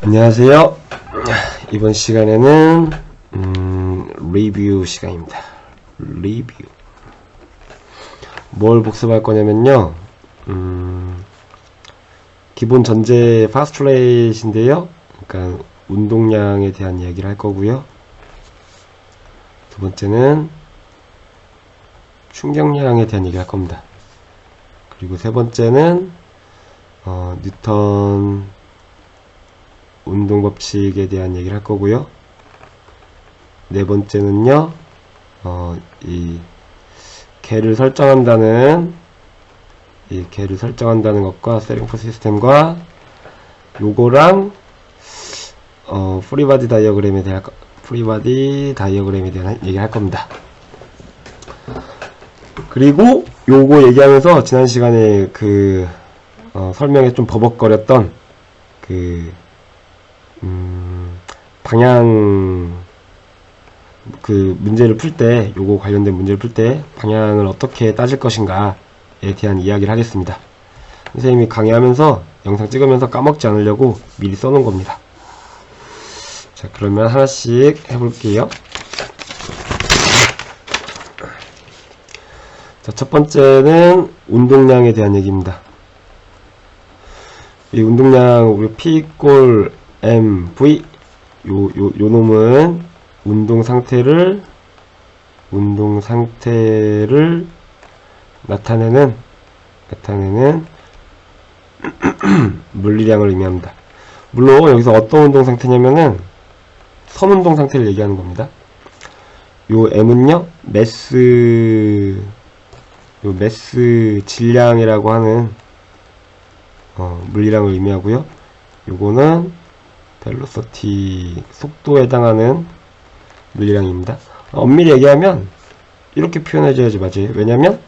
안녕하세요. 이번 시간에는 리뷰 시간입니다. 리뷰. 뭘 복습할 거냐면요. 기본 전제 파스트레이트인데요. 그러니까 운동량에 대한 이야기를 할 거고요. 두 번째는 충격량에 대한 얘기를 할 겁니다. 그리고 세 번째는 뉴턴 운동 법칙에 대한 얘기를 할 거고요. 네 번째는요, 이 개를 설정한다는 것과 세링포 시스템과 요거랑 프리바디 다이어그램에 대한 얘기를 할 겁니다. 그리고 요거 얘기하면서 지난 시간에 설명에 좀 버벅거렸던 방향 문제를 풀 때, 요거 관련된 문제를 풀 때 방향을 어떻게 따질 것인가에 대한 이야기를 하겠습니다. 선생님이 강의하면서 영상 찍으면서 까먹지 않으려고 미리 써놓은 겁니다. 자, 그러면 하나씩 해볼게요. 자, 첫 번째는 운동량에 대한 얘기입니다. 이 운동량, 우리 P = mv, 요 놈은 운동 상태를 나타내는 물리량을 의미합니다. 물론 여기서 어떤 운동 상태냐면은 선운동 상태를 얘기하는 겁니다. 요 m은요 매스 질량이라고 하는 물리량을 의미하고요. 요거는 벨로시티, 속도에 해당하는 물리량입니다. 엄밀히 얘기하면 이렇게 표현해줘야지 맞아요. 왜냐면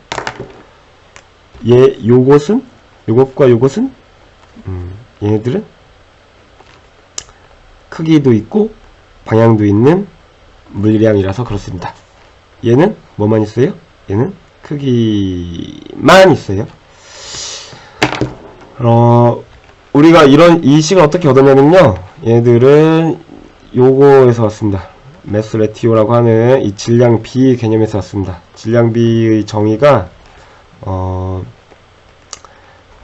요것과 요것은 얘네들은 크기도 있고 방향도 있는 물리량이라서 그렇습니다. 얘는 뭐만 있어요? 얘는 크기만 있어요. 우리가 이 식을 어떻게 얻었냐면요. 얘네들은 요거에서 왔습니다. 매스 레티오라고 하는 이 질량 B 개념에서 왔습니다. 질량 B의 정의가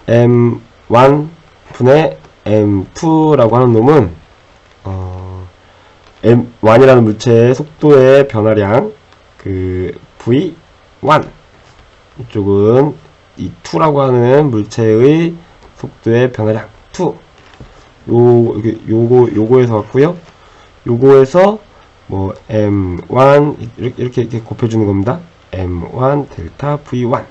M1 분의 M2라고 하는 놈은 M1이라는 물체의 속도의 변화량 V1, 이쪽은 이 2라고 하는 물체의 속도의 변화량 2, 요거에서 왔고요. 요거에서 뭐 M1 이렇게 곱해주는 겁니다. M1 델타 V1.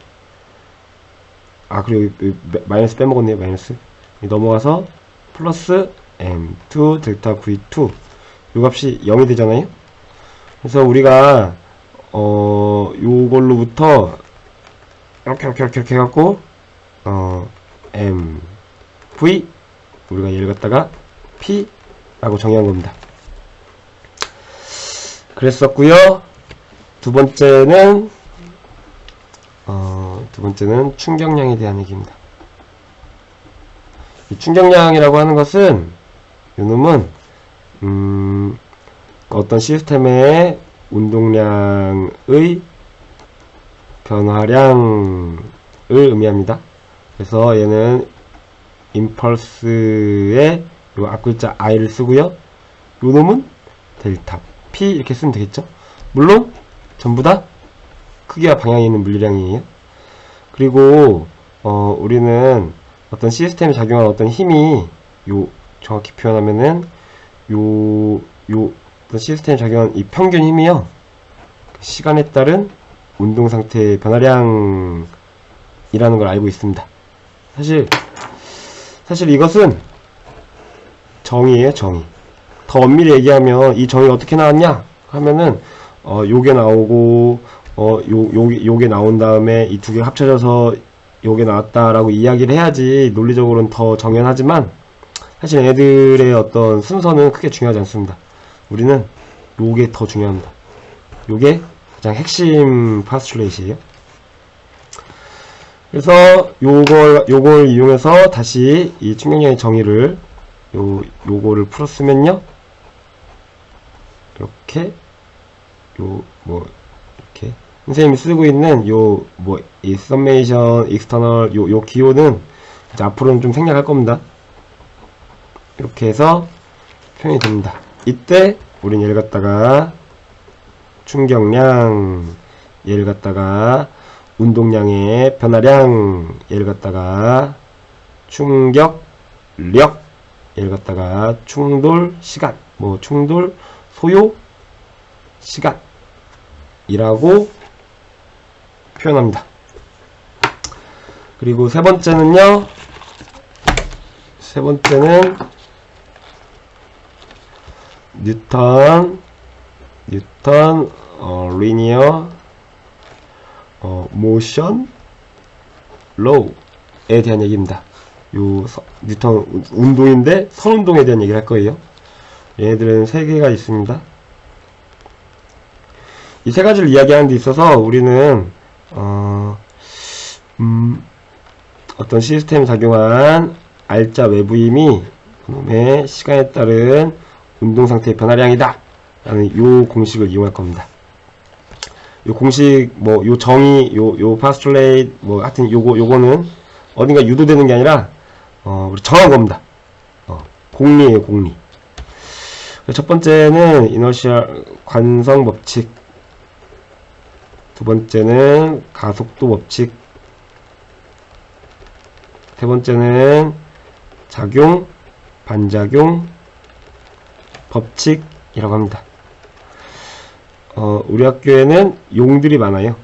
그리고 마이너스 빼먹었네요. 마이너스. 넘어가서 플러스 M2 델타 V2. 요 값이 0이 되잖아요. 그래서 우리가 요걸로부터 이렇게 해갖고 MV, 우리가 얘를 갖다가 P라고 정의한 겁니다. 그랬었고요. 두 번째는 충격량에 대한 얘기입니다. 이 충격량이라고 하는 것은 요놈은 어떤 시스템의 운동량의 변화량을 의미합니다. 그래서 얘는 임펄스의 요 앞글자 i를 쓰고요. 요 놈은 델타 P 이렇게 쓰면 되겠죠. 물론 전부 다 크기와 방향이 있는 물리량이에요. 그리고 우리는 어떤 시스템에 작용한 어떤 힘이 정확히 표현하면은 어떤 시스템에 작용한 이 평균 힘이요, 시간에 따른 운동 상태의 변화량이라는 걸 알고 있습니다. 사실 이것은 정의예요, 정의. 더 엄밀히 얘기하면 이 정의가 어떻게 나왔냐 하면은 요게 나오고 요게 나온 다음에 이 두 개가 합쳐져서 요게 나왔다라고 이야기를 해야지 논리적으로는 더 정연하지만, 사실 애들의 어떤 순서는 크게 중요하지 않습니다. 우리는 요게 더 중요합니다. 요게 가장 핵심 파스츄레이트예요. 그래서 요걸 이용해서 다시 이 충격량의 정의를 요거를 풀었으면요. 이렇게, 이렇게. 선생님이 쓰고 있는 이 서메이션, 익스터널, 요 기호는 이제 앞으로는 좀 생략할 겁니다. 이렇게 해서 표현이 됩니다. 이때, 우린 얘를 갖다가 충격량, 얘를 갖다가 운동량의 변화량, 얘를 갖다가 충격력, 얘를 갖다가 충돌 시간, 충돌 소요 시간이라고 표현합니다. 그리고 세 번째는 뉴턴 리니어 모션 로우에 대한 얘기입니다. 뉴턴 운동인데 선운동에 대한 얘기를 할 거예요. 얘네들은 세 개가 있습니다. 이 세 가지를 이야기하는 데 있어서 우리는 어떤 시스템에 작용한 알짜 외부 힘이 그놈의 시간에 따른 운동 상태의 변화량이다 라는 요 공식을 이용할 겁니다. 요 공식 요 정의 요 파스툴레이트 하여튼 요거는 어딘가 유도되는 게 아니라 우리 정한 겁니다. 공리예요, 공리. 첫 번째는 이너셜 관성 법칙, 두 번째는 가속도 법칙, 세 번째는 작용, 반작용 법칙이라고 합니다. 우리 학교에는 용들이 많아요.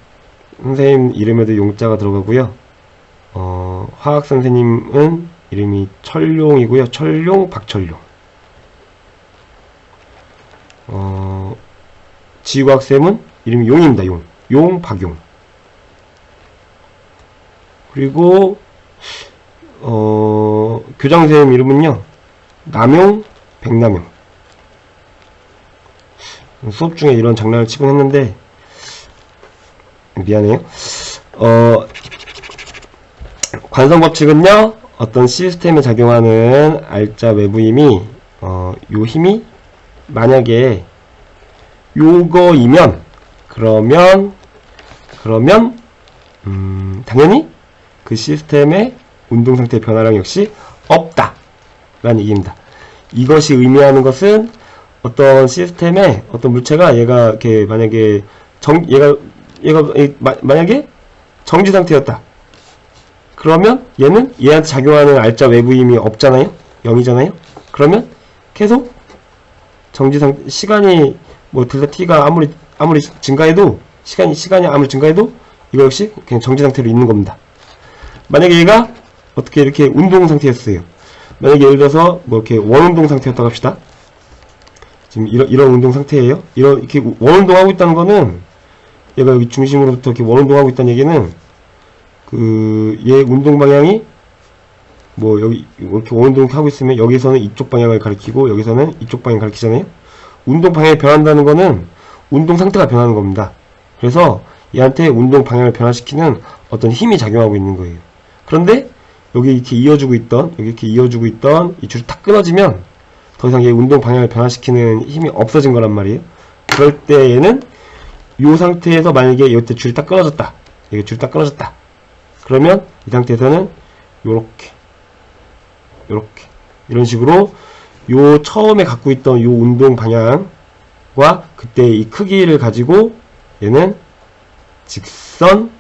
선생님 이름에도 용자가 들어가고요. 화학 선생님은 이름이 철용이고요. 철용, 박철용. 지구학쌤은 이름이 용입니다. 용, 박용. 그리고 교장 선생님 이름은요, 남용, 백남용. 수업 중에 이런 장난을 치곤 했는데 미안해요. 관성 법칙은요, 어떤 시스템에 작용하는 알짜 외부 힘이 요 힘이 만약에 요거이면 그러면 당연히 그 시스템의 운동 상태의 변화량 역시 없다 라는 얘기입니다. 이것이 의미하는 것은 어떤 시스템에 어떤 물체가 얘가 이렇게 만약에 만약에 정지 상태였다. 그러면 얘는 얘한테 작용하는 알짜 외부 힘이 없잖아요. 0이잖아요. 그러면 계속 정지 상태, 시간이 델타 t가 아무리 증가해도 시간이 아무리 증가해도 이거 역시 그냥 정지 상태로 있는 겁니다. 만약에 얘가 어떻게 이렇게 운동 상태였어요. 만약에 예를 들어서 이렇게 원운동 상태였다고 합시다. 지금 이런 운동 상태예요. 이렇게 원운동하고 있다는 거는 얘가 여기 중심으로부터 이렇게 원운동하고 있다는 얘기는 얘 운동 방향이 여기 이렇게 원운동 하고 있으면 여기서는 이쪽 방향을 가리키고 여기서는 이쪽 방향을 가리키잖아요. 운동 방향이 변한다는 거는 운동 상태가 변하는 겁니다. 그래서 얘한테 운동 방향을 변화시키는 어떤 힘이 작용하고 있는 거예요. 그런데 여기 이렇게 이어주고 있던 이 줄이 탁 끊어지면 더 이상 얘 운동 방향을 변화시키는 힘이 없어진 거란 말이에요. 그럴 때 얘는 이 상태에서 만약에 이때 줄이 딱 끊어졌다. 이게 줄이 딱 끊어졌다. 그러면 이 상태에서는 요렇게 이런 식으로 요 처음에 갖고 있던 요 운동 방향과 그때 이 크기를 가지고 얘는 직선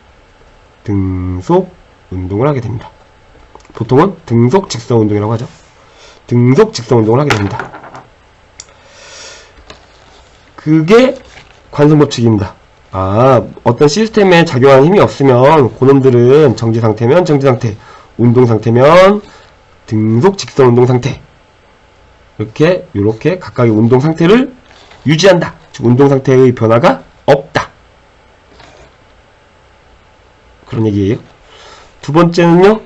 등속 운동을 하게 됩니다. 보통은 등속 직선 운동이라고 하죠. 등속 직선 운동을 하게 됩니다. 그게 관성 법칙입니다. 어떤 시스템에 작용하는 힘이 없으면 그놈들은 정지 상태면 정지 상태, 운동 상태면 등속 직선 운동 상태, 이렇게 각각의 운동 상태를 유지한다. 즉 운동 상태의 변화가 없다. 그런 얘기예요. 두 번째는요,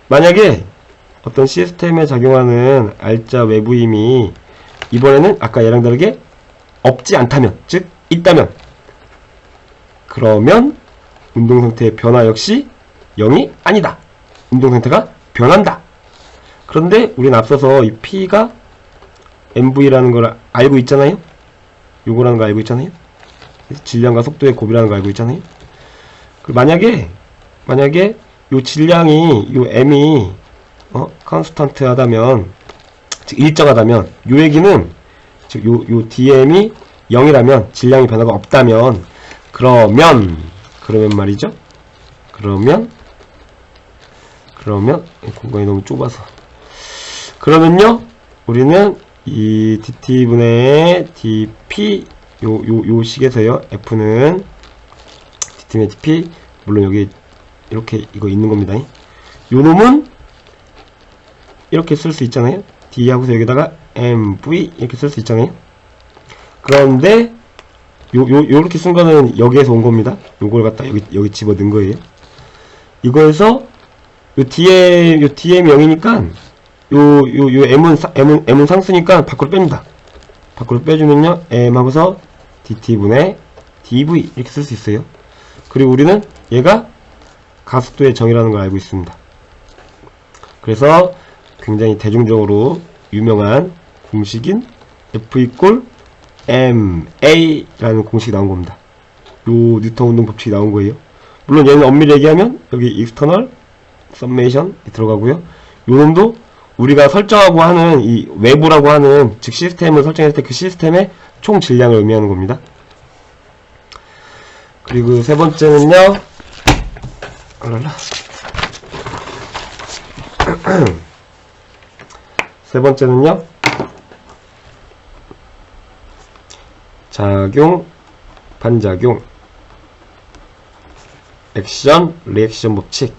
만약에 어떤 시스템에 작용하는 알짜 외부 힘이 이번에는 아까 얘랑 다르게 없지 않다면, 즉 있다면, 그러면 운동 상태의 변화 역시 0이 아니다. 운동 상태가 변한다. 그런데 우리는 앞서서 이 P가 mv라는 걸 알고 있잖아요. 요거라는 거 알고 있잖아요. 질량과 속도의 곱이라는 거 알고 있잖아요. 만약에 요 질량이 요 m이 컨스턴트 하다면, 즉 일정하다면, 요 얘기는 즉 요 dm이 0이라면, 질량이 변화가 없다면, 그러면 말이죠. 그러면 공간이 너무 좁아서, 그러면요 우리는 이 dt분의 dp 요 식에서요, f는 dt분의 dp, 물론 여기 이렇게 이거 있는 겁니다. 요 놈은 이렇게 쓸 수 있잖아요. d 하고서 여기다가 mv 이렇게 쓸 수 있잖아요. 그런데 요렇게 쓴 거는 여기에서 온 겁니다. 요걸 갖다 여기 집어 넣은 거예요. 이거에서 요 dm이 0이니까 요 m은 상수니까 밖으로 뺍니다. 밖으로 빼주면요, m 하고서 dt분의 dv 이렇게 쓸 수 있어요. 그리고 우리는 얘가 가속도의 정의라는 걸 알고 있습니다. 그래서 굉장히 대중적으로 유명한 공식인 F 이꼴 ma 라는 공식이 나온 겁니다. 요 뉴턴 운동 법칙이 나온 거예요. 물론 얘는 엄밀히 얘기하면 여기 external summation 들어가고요. 요 놈도 우리가 설정하고 하는 이 외부라고 하는, 즉 시스템을 설정했을 때 그 시스템의 총 질량을 의미하는 겁니다. 그리고 세 번째는요, 세 번째는요, 작용, 반작용, 액션, 리액션 법칙.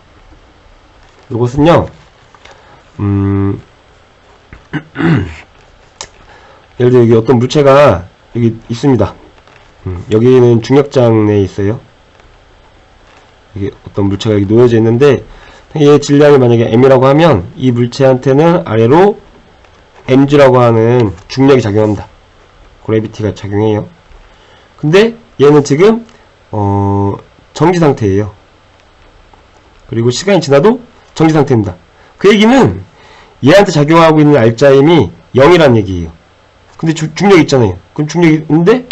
이것은요, 예를 들어 여기 어떤 물체가 여기 있습니다. 여기는 중력장 내에 있어요. 여기 어떤 물체가 여기 놓여져 있는데, 얘 질량이 만약에 m이라고 하면 이 물체한테는 아래로 mg라고 하는 중력이 작용합니다. 그래비티가 작용해요. 근데 얘는 지금 정지 상태예요. 그리고 시간이 지나도 정지 상태입니다. 그 얘기는 얘한테 작용하고 있는 알짜임이 0이란 얘기예요. 근데 중력이 있잖아요. 그럼 중력이 있는데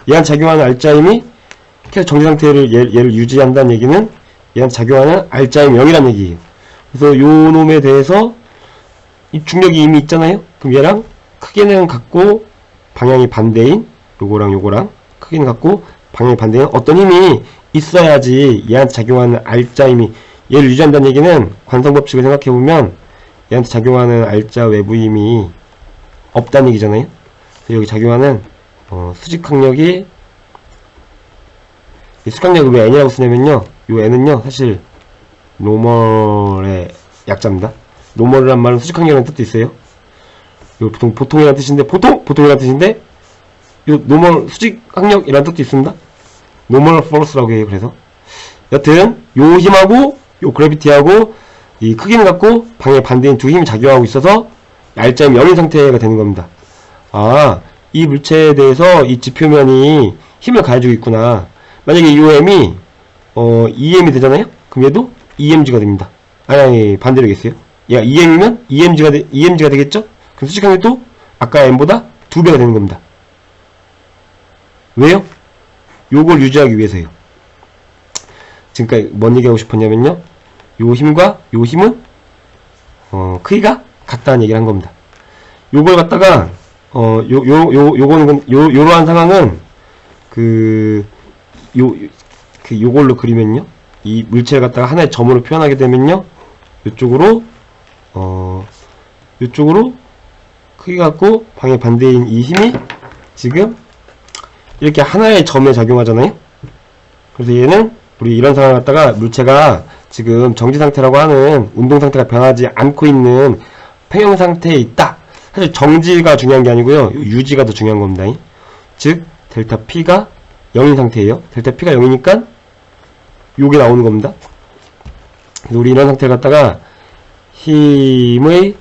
얘한테 작용하는 알짜임이 계속 정지 상태를 얘를 유지한다는 얘기는 얘한테 작용하는 알짜임이 0이란 얘기예요. 그래서 요 놈에 대해서 이 중력이 이미 있잖아요. 그럼 얘랑 크기는 같고 방향이 반대인 요거랑 크기는 같고 방향이 반대인 어떤 힘이 있어야지 얘한테 작용하는 알짜임이 얘를 유지한다는 얘기는, 관성법칙을 생각해보면 얘한테 작용하는 알짜 외부 힘이 없다는 얘기잖아요. 그래서 여기 작용하는 수직항력이, 이 수직항력을 왜 n이라고 쓰냐면요, 요 n은요 사실 노멀의 약자입니다. 노멀이란 말은 수직항력이라는 뜻도 있어요. 요 보통이라는 뜻인데, 보통이라는 뜻인데, 요 노멀 수직항력이라는 뜻도 있습니다. 노멀 포스라고 해요. 그래서 여튼 요 힘하고 요 그래비티하고 이 크기는 같고 방향 반대인 두 힘이 작용하고 있어서 알짜임 0인 상태가 되는 겁니다. 아, 이 물체에 대해서 이 지표면이 힘을 가해주고 있구나. 만약에 이 m이 EM이 되잖아요. 그럼 얘도 EMG가 됩니다. 아니 반대로 되겠어요. 얘가 EM이면 EMG가 되겠죠? 그럼 수직항력도 아까 m보다 2배가 되는 겁니다. 왜요? 요걸 유지하기 위해서요. 지금까지 뭔 얘기하고 싶었냐면요, 요 힘과 요 힘은 크기가 같다는 얘기를 한 겁니다. 요걸 갖다가 요러한 상황은 요걸로 그리면요, 이 물체를 갖다가 하나의 점으로 표현하게 되면요, 요쪽으로 크기 같고 방향 반대인 이 힘이 지금 이렇게 하나의 점에 작용하잖아요. 그래서 얘는 우리 이런 상황을 갖다가 물체가 지금 정지 상태라고 하는 운동 상태가 변하지 않고 있는 평형 상태에 있다. 사실 정지가 중요한 게 아니고요, 유지가 더 중요한 겁니다. 즉 델타 P가 0인 상태예요. 델타 P가 0이니까 요게 나오는 겁니다. 그래서 우리 이런 상태를 갖다가 힘의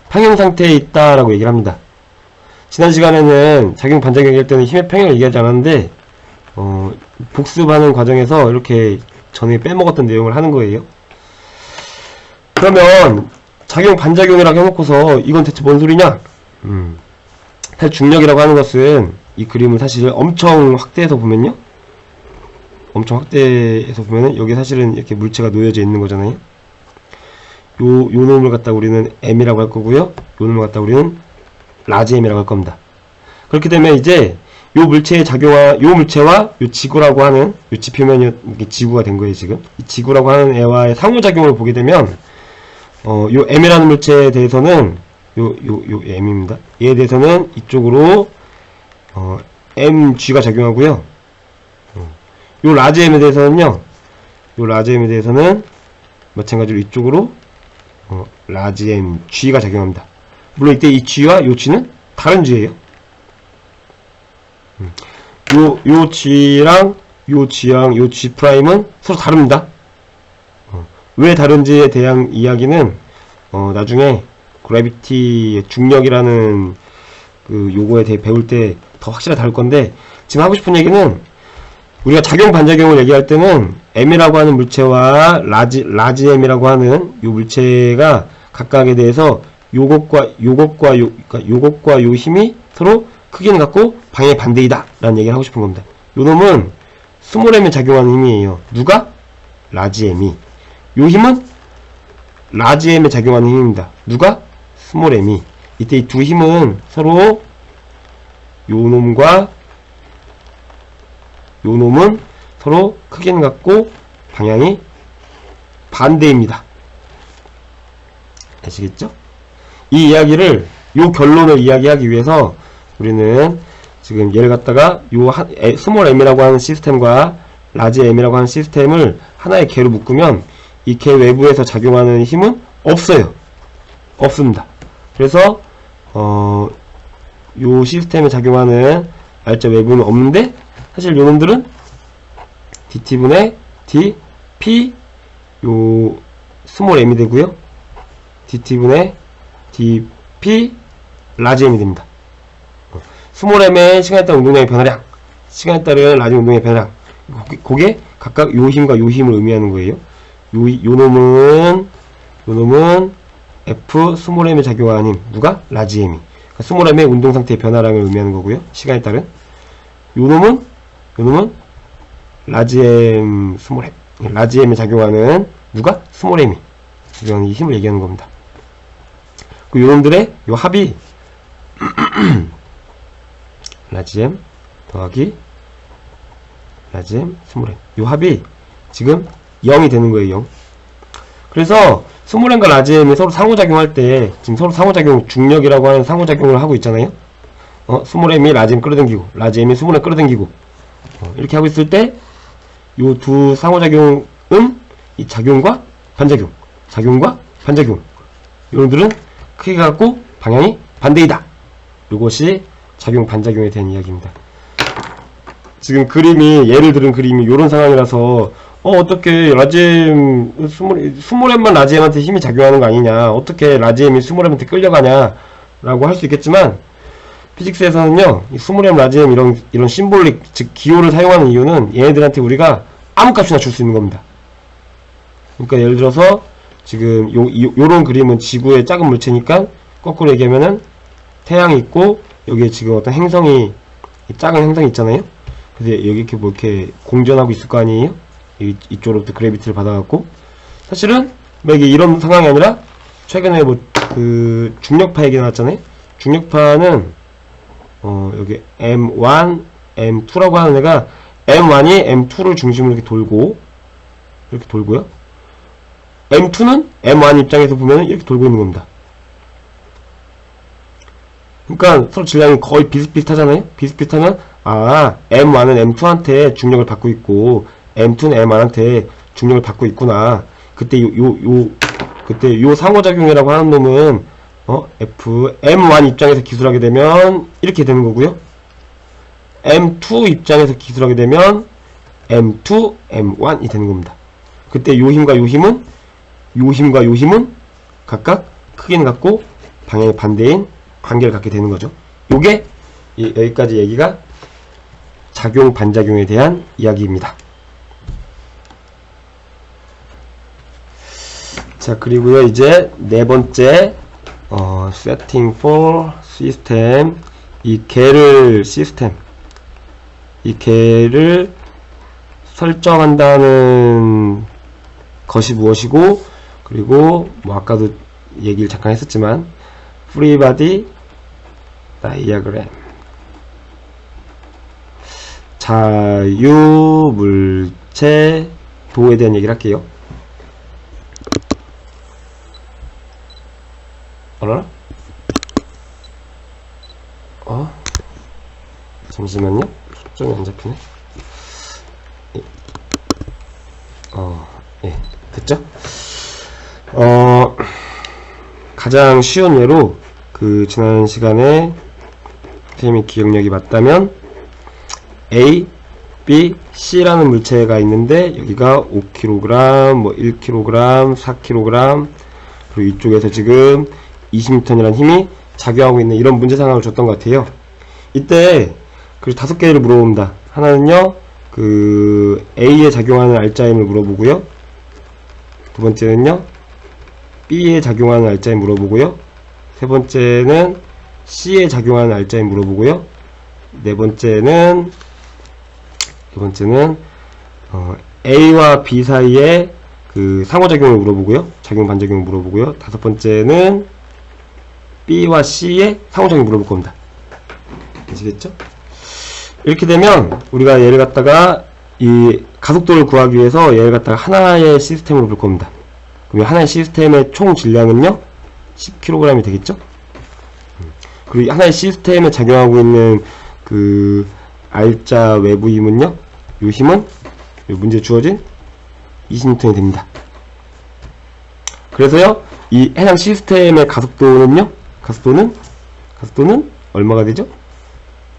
평형 상태에 있다라고 얘기를 합니다. 지난 시간에는 작용 반작용 얘기할 때는 힘의 평형을 얘기하지 않았는데, 복습하는 과정에서 이렇게 전에 빼먹었던 내용을 하는 거예요. 그러면 작용 반작용이라고 해놓고서 이건 대체 뭔 소리냐? 사실 중력이라고 하는 것은 이 그림을 사실 엄청 확대해서 보면요, 엄청 확대해서 보면은 여기 사실은 이렇게 물체가 놓여져 있는 거잖아요. 요 놈을 갖다 우리는 M이라고 할 거고요, 요 놈을 갖다 우리는 라지 M이라고 할 겁니다. 그렇게 되면 이제 요 물체의 작용화, 요 물체와 요 지구라고 하는, 요 지표면이 이게 지구가 된 거예요, 지금. 이 지구라고 하는 애와의 상호작용을 보게 되면, 요 M이라는 물체에 대해서는, 요 M입니다. 얘에 대해서는 이쪽으로, mg가 작용하고요. 요 라지 M에 대해서는요, 요 라지 M에 대해서는 마찬가지로 이쪽으로, 라지 mg가 작용합니다. 물론 이때 이 g와 요 g는 다른 g예요. 요 g랑 요 g랑 요 g 프라임은 서로 다릅니다. 왜 다른지에 대한 이야기는 나중에 그래비티 중력이라는 그 요거에 대해 배울 때 더 확실하게 다룰 건데, 지금 하고 싶은 얘기는 우리가 작용 반작용을 얘기할 때는 m이라고 하는 물체와 라지 m이라고 하는 요 물체가 각각에 대해서 요것과 요 힘이 서로 크기는 같고 방향이 반대이다 라는 얘기를 하고 싶은 겁니다. 요 놈은 스몰 m에 작용하는 힘이에요. 누가? 라지 m이. 요 힘은 라지 m에 작용하는 힘입니다. 누가? 스몰 m이. 이때 이 두 힘은 서로 요 놈과 요 놈은 서로 크기는 같고 방향이 반대입니다. 아시겠죠? 이 이야기를, 요 결론을 이야기하기 위해서 우리는 지금 얘를 갖다가 요 스몰 m이라고 하는 시스템과 라지 m이라고 하는 시스템을 하나의 개로 묶으면 이 개 외부에서 작용하는 힘은 없어요. 없습니다. 그래서 요 시스템에 작용하는 알짜 외부는 없는데, 사실 요 놈들은 dt분의 dp 요 스몰 m이 되고요, dt분의 dp 라지 m이 됩니다. 스몰 m의 시간에 따른 운동량의 변화량, 시간에 따른 라지 운동량의 변화량, 그게 각각 요 힘과 요 힘을 의미하는 거예요. 요 놈은 F 스몰 m에 작용하는 힘, 누가? 라지 m이. 그러니까 스몰 m의 운동 상태의 변화량을 의미하는 거고요, 시간에 따른. 요 놈은 라지 m 스몰 m, 라지 m에 작용하는 누가? 스몰 m이 작용하는 이 힘을 얘기하는 겁니다. 그 요 놈들의 요 합이 라지 m 더하기 라지 m 스몰 m, 요 합이 지금 0이 되는 거예요. 0. 그래서 스몰 m과 라지 m이 서로 상호작용할 때, 지금 서로 상호작용, 중력이라고 하는 상호작용을 하고 있잖아요. 스몰 m이 라지 m 끌어당기고 라지 m이 스몰 m 끌어당기고, 이렇게 하고 있을 때 요 두 상호작용은 이 작용과 반작용, 작용과 반작용, 요놈들은 크기가 같고 방향이 반대이다. 이것이 작용 반작용에 대한 이야기입니다. 지금 그림이, 예를 들은 그림이 요런 상황이라서 어떻게 라지엠 스몰 m만 라지엠한테 힘이 작용하는 거 아니냐, 어떻게 라지엠이 스몰 m한테 끌려가냐 라고 할 수 있겠지만, 피직스에서는요, 이 스몰 m 라지엠 이런 심볼릭, 즉 기호를 사용하는 이유는 얘네들한테 우리가 아무 값이나 줄 수 있는 겁니다. 그러니까 예를 들어서 지금 요런 그림은 지구의 작은 물체니까, 거꾸로 얘기하면은 태양이 있고 여기에 지금 어떤 행성이, 작은 행성이 있잖아요. 그래서 여기 이렇게 뭐 이렇게 공전하고 있을 거 아니에요. 이쪽으로부터 그래비티를 받아갖고, 사실은 뭐 이게 이런 상황이 아니라 최근에 뭐 그 중력파 얘기 나왔잖아요. 중력파는 여기 M1, M2라고 하는 애가 M1이 M2를 중심으로 이렇게 돌고요. M2는 M1 입장에서 보면 이렇게 돌고 있는 겁니다. 그러니까 서로 질량이 거의 비슷비슷하잖아요. 비슷비슷하면 M1은 M2한테 중력을 받고 있고 M2는 M1한테 중력을 받고 있구나. 그때 그때 요 상호작용이라고 하는 놈은 M1 입장에서 기술하게 되면 이렇게 되는 거고요. M2 입장에서 기술하게 되면 M2, M1이 되는 겁니다. 그때 요 힘과 요 힘은 각각 크기는 같고 방향이 반대인 관계를 갖게 되는 거죠. 요게 여기까지 얘기가 작용 반작용에 대한 이야기입니다. 자, 그리고요, 이제 네 번째, setting for system. 이 개를 설정한다는 것이 무엇이고, 그리고 뭐 아까도 얘기를 잠깐 했었지만 free body diagram, 자유 물체 도에 대한 얘기를 할게요. 알아? 잠시만요. 초점이 안 잡히네. 예, 됐죠? 가장 쉬운 예로, 지난 시간에 선생님이 기억력이 맞다면, A, B, C라는 물체가 있는데, 여기가 5kg, 뭐 1kg, 4kg, 그리고 이쪽에서 지금 20N이라는 힘이 작용하고 있는 이런 문제 상황을 줬던 것 같아요. 이때, 그리고 5개를 물어봅니다. 하나는요, A에 작용하는 알짜임을 물어보고요. 두 번째는요, B에 작용하는 알짜임 물어보고요. 세 번째는 C에 작용하는 알짜임 물어보고요. 네 번째는 A와 B 사이에 상호작용을 물어보고요. 작용 반작용을 물어보고요. 다섯 번째는 B와 C의 상호작용을 물어볼 겁니다. 아시겠죠? 이렇게 되면 우리가 얘를 갖다가 이 가속도를 구하기 위해서 얘를 갖다가 하나의 시스템으로 볼 겁니다. 그럼 하나의 시스템의 총 질량은요 10kg이 되겠죠? 그리고 하나의 시스템에 작용하고 있는 알짜 외부 힘은요, 요 힘은 요 문제 주어진 20N이 됩니다. 그래서요, 이 해당 시스템의 가속도는 얼마가 되죠?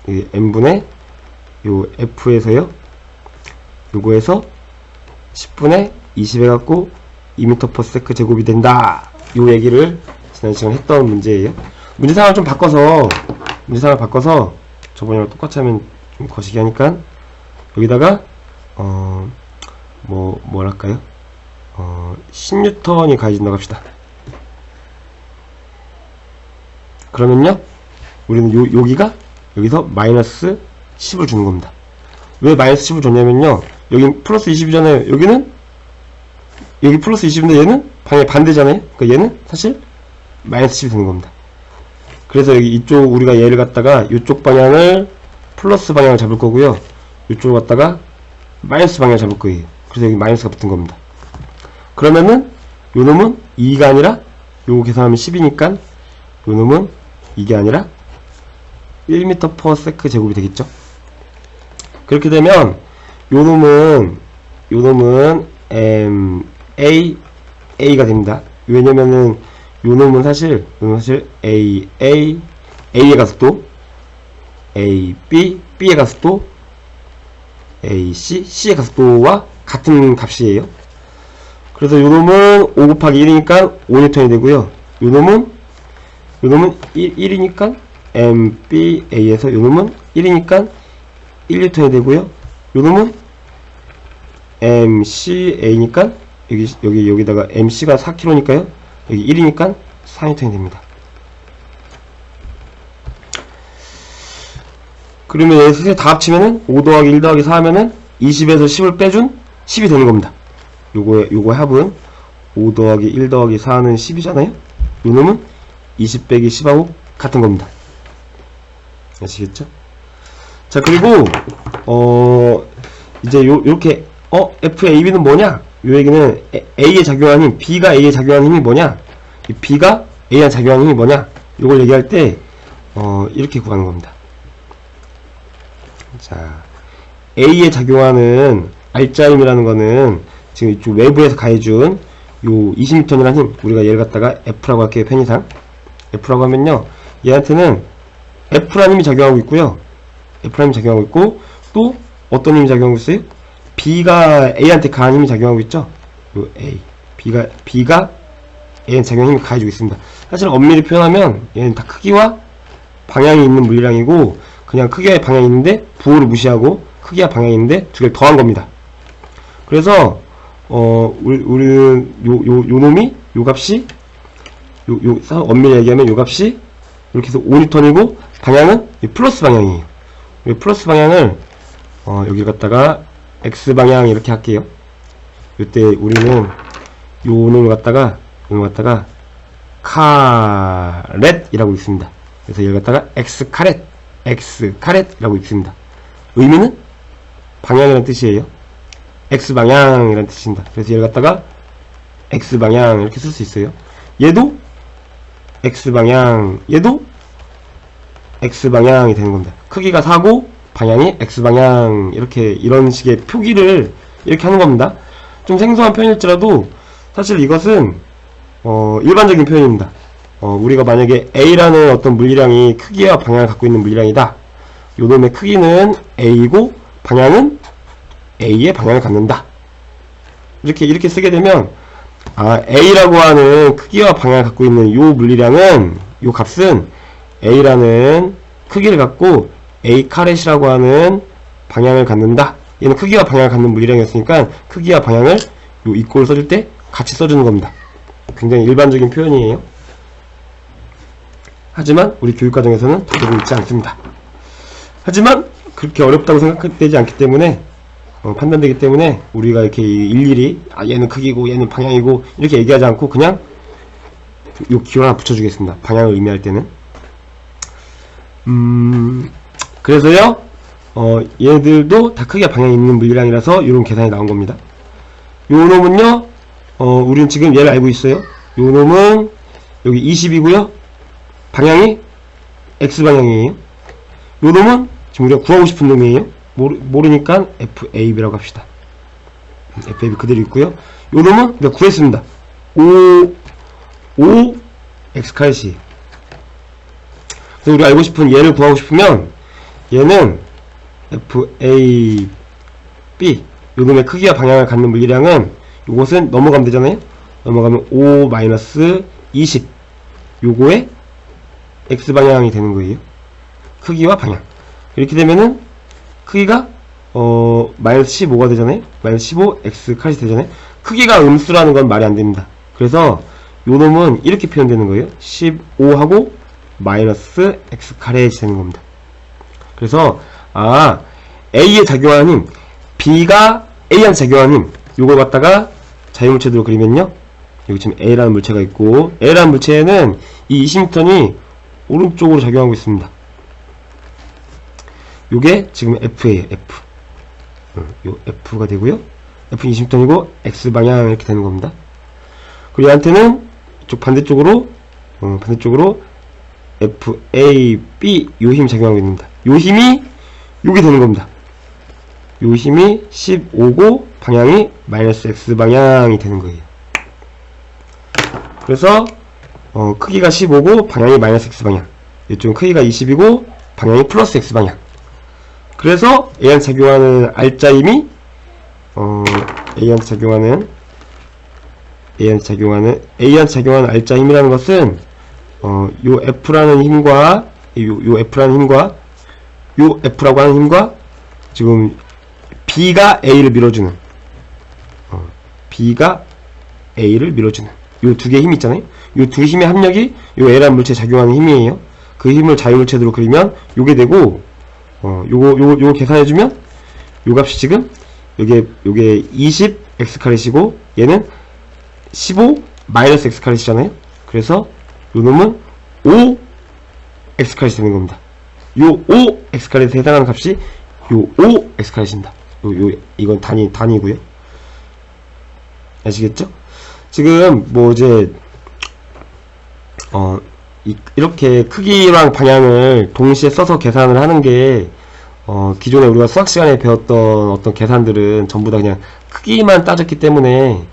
n분의 요 f에서요, 요거에서 10분의 20 해갖고 2m/s 제곱이 된다. 요 얘기를 지난 시간에 했던 문제예요. 문제상을 좀 바꿔서, 저번이랑 똑같이 하면 좀 거시기 하니까, 여기다가, 뭐랄까요? 10N이 가해진다고 합시다. 그러면요, 우리는 여기서 마이너스 10을 주는 겁니다. 왜 마이너스 10을 줬냐면요, 여기 플러스 20이잖아요. 여기 플러스 20인데 얘는 방향이 반대잖아요. 그러니까 얘는 사실 마이너스 10이 되는 겁니다. 그래서 여기 이쪽 우리가 얘를 갖다가 이쪽 방향을 플러스 방향을 잡을 거고요. 이쪽을 갖다가 마이너스 방향을 잡을 거예요. 그래서 여기 마이너스가 붙은 겁니다. 그러면은 요 놈은 2가 아니라, 요거 계산하면 10이니까 요 놈은 이게 아니라 1m/s 제곱이 되겠죠. 그렇게 되면 요 놈은 A가 됩니다. 왜냐면은 요 놈은 사실 A의 가속도, B의 가속도, C의 가속도와 같은 값이에요. 그래서 요 놈은 5 곱하기 1이니까 5N이 되고요. 요 놈은 1이니까 MBA에서 요 놈은 1이니까 1N이 되고요. 요 놈은 MCA니까 여기다가 MC가 4kg니까요. 여기 1이니까 4N이 됩니다. 그러면 여기 셋 다 합치면은 5 더하기 1 더하기 4 하면은 20에서 10을 빼준 10이 되는 겁니다. 요거의 합은 5 더하기 1 더하기 4는 10이잖아요. 요놈은 20 빼기 10하고 같은 겁니다. 아시겠죠? 자, 그리고 이제 요렇게 FAB는 뭐냐? 요 얘기는 A에 작용하는 힘, B가 A에 작용하는 힘이 뭐냐? 이 B가 A에 작용하는 힘이 뭐냐? 요걸 얘기할 때 이렇게 구하는 겁니다. 자, A에 작용하는 알짜힘이라는 거는 지금 이쪽 외부에서 가해준 요 20N이라는 힘, 우리가 얘를 갖다가 F라고 할게요. 편의상 F라고 하면요, 얘한테는 F라는 힘이 작용하고 있고요. F라는 힘이 작용하고 있고, 또 어떤 힘이 작용하고 있어요? B가 A한테 가한 힘이 작용하고 있죠. 요 A, B가 A한테 작용하는 힘이 가해주고 있습니다. 사실 엄밀히 표현하면 얘는 다 크기와 방향이 있는 물리량이고, 그냥 크기와 방향이 있는데 부호를 무시하고 크기와 방향이 있는데 두 개를 더한 겁니다. 그래서 우리는 요 요 값이 엄밀히 얘기하면 요 값이 이렇게 해서 5N이고 방향은 플러스 방향이에요. 플러스 방향을 여기 갖다가 X방향 이렇게 할게요. 이때 우리는 요 놈을 갖다가 카렛이라고 있습니다. 그래서 얘를 갖다가 X카렛이라고 있습니다. 의미는 방향이라는 뜻이에요. X방향이라는 뜻입니다. 그래서 얘를 갖다가 X방향 이렇게 쓸 수 있어요. 얘도 X방향, 얘도 X방향이 되는 겁니다. 크기가 4고 방향이 X방향, 이런 식의 표기를 이렇게 하는 겁니다. 좀 생소한 표현일지라도 사실 이것은 일반적인 표현입니다. 우리가 만약에 A라는 어떤 물리량이 크기와 방향을 갖고 있는 물리량이다. 요놈의 크기는 A이고 방향은 A의 방향을 갖는다. 이렇게 쓰게 되면 A라고 하는 크기와 방향을 갖고 있는 요 물리량은, 요 값은 A라는 크기를 갖고 A 카렛이라고 하는 방향을 갖는다. 얘는 크기와 방향을 갖는 물리량이었으니까 크기와 방향을 요 이꼴을 써줄 때 같이 써주는 겁니다. 굉장히 일반적인 표현이에요. 하지만 우리 교육과정에서는 되고 있지 않습니다. 하지만 그렇게 어렵다고 생각되지 않기 때문에 판단되기 때문에 우리가 이렇게 일일이 얘는 크기고 얘는 방향이고 이렇게 얘기하지 않고 그냥 요 기호 하나 붙여주겠습니다. 방향을 의미할 때는. 그래서요 얘들도 다 크기와 방향이 있는 물리량이라서 이런 계산이 나온 겁니다. 요 놈은요 우리는 지금 얘를 알고 있어요. 요 놈은 여기 20이고요 방향이 X방향이에요. 요 놈은 지금 우리가 구하고 싶은 놈이에요. 모르니까 FAB라고 합시다. FAB 그대로 있고요. 요 놈은 우리가 구했습니다. 5 X카렛이. 그래서 우리가 알고 싶은 얘를 구하고 싶으면 얘는 FAB 요 놈의 크기와 방향을 갖는 물리량은 요것은 넘어가면 되잖아요. 넘어가면 5-20 요거의 X방향이 되는 거예요. 크기와 방향. 이렇게 되면은 크기가 마이너스 15가 되잖아요. 마이너스 15 X카렛이 되잖아요. 크기가 음수라는 건 말이 안 됩니다. 그래서 요 놈은 이렇게 표현되는 거예요. 15하고 마이너스 X카렛이 되는 겁니다. 그래서 A에 작용하는 힘, B가 A한테 작용하는 힘, 요걸 갖다가 자유물체도로 그리면요. 여기 지금 A라는 물체가 있고 A라는 물체에는 이 20N이 오른쪽으로 작용하고 있습니다. 요게 지금 F예요. F. 요 F가 되고요. F는 20N이고 X방향 이렇게 되는 겁니다. 그리고 얘한테는 이쪽 반대쪽으로 FAB 요 힘이 작용하고 있습니다. 요 힘이 요게 되는 겁니다. 요 힘이 15고 방향이 마이너스 X방향이 되는 거예요. 그래서 크기가 15고 방향이 마이너스 X방향, 이쪽은 크기가 20이고 방향이 플러스 X방향. 그래서 A한테 작용하는 알짜 힘이 A한테 작용하는 알짜 힘이라는 것은 요 F라는 힘과 요 F라고 하는 힘과 지금 B가 A를 밀어주는 요 두 개의 힘이 있잖아요. 요 두 힘의 합력이 요 A라는 물체에 작용하는 힘이에요. 그 힘을 자유물체도로 그리면 요게 되고 요거 계산해주면 요 값이 지금 요게 20 X카렛이고 얘는 15 마이너스 X카렛이잖아요. 그래서 요 놈은 5 X카렛이 되는 겁니다. 요 5 X카렛에 해당하는 값이 요 5 X카렛입니다. 이건 단위고요. 아시겠죠? 지금 뭐 이제 이렇게 크기랑 방향을 동시에 써서 계산을 하는 게 기존에 우리가 수학 시간에 배웠던 어떤 계산들은 전부 다 그냥 크기만 따졌기 때문에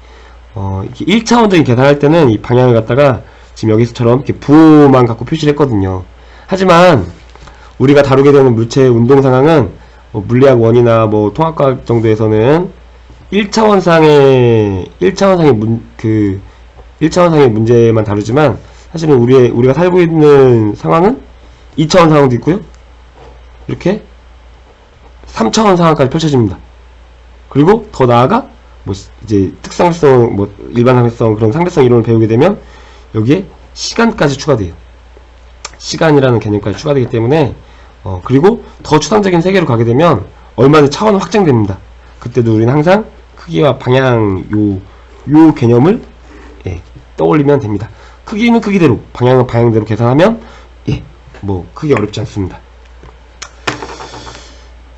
이렇게 1차원적인 계산할 때는 이 방향을 갖다가 지금 여기서처럼 이렇게 부호만 갖고 표시를 했거든요. 하지만 우리가 다루게 되는 물체의 운동 상황은 물리학 1이나 뭐 통합과학 정도에서는 1차원상의 문제만 다루지만 사실은 우리가 살고 있는 상황은 2차원 상황도 있고요. 이렇게 3차원 상황까지 펼쳐집니다. 그리고 더 나아가 뭐 이제 특상성, 뭐 일반 상대성, 그런 상대성 이론을 배우게 되면 여기에 시간까지 추가돼요. 시간이라는 개념까지 추가되기 때문에 그리고 더 추상적인 세계로 가게 되면 얼마든지 차원은 확장됩니다. 그때도 우리는 항상 크기와 방향 요 개념을 떠올리면 됩니다. 크기는 크기대로, 방향은 방향대로 계산하면 뭐 크게 어렵지 않습니다.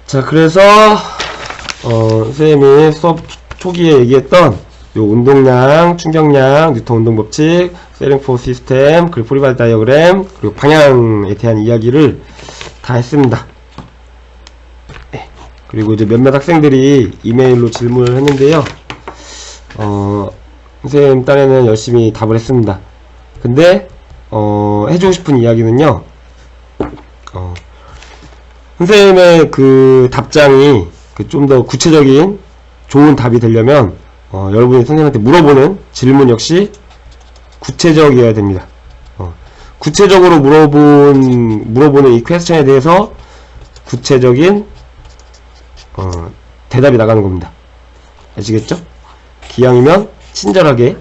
자, 그래서 선생님이 수업 초기에 얘기했던 요 운동량, 충격량, 뉴턴 운동법칙, 세링 포스 시스템, 그리고 프리바디 다이어그램, 그리고 방향에 대한 이야기를 다 했습니다. 그리고 이제 몇몇 학생들이 이메일로 질문을 했는데요. 선생님 딴에는 열심히 답을 했습니다. 근데 해주고 싶은 이야기는요. 선생님의 그 답장이 좀 더 구체적인 좋은 답이 되려면 여러분이 선생님한테 물어보는 질문 역시 구체적이어야 됩니다. 구체적으로 물어보는 이 퀘스천에 대해서 구체적인 대답이 나가는 겁니다. 아시겠죠? 기왕이면 친절하게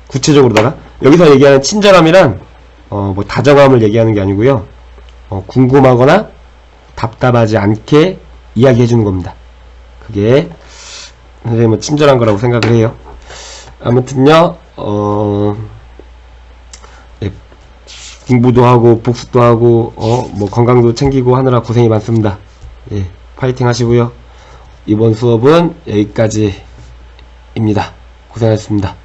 구체적으로다가, 여기서 얘기하는 친절함이란 뭐 다정함을 얘기하는 게 아니고요. 궁금하거나 답답하지 않게 이야기해 주는 겁니다. 그게 선생님은 친절한 거라고 생각을 해요. 아무튼요, 공부도 하고 복습도 하고 뭐 건강도 챙기고 하느라 고생이 많습니다. 파이팅 하시고요. 이번 수업은 여기까지입니다. 고생하셨습니다.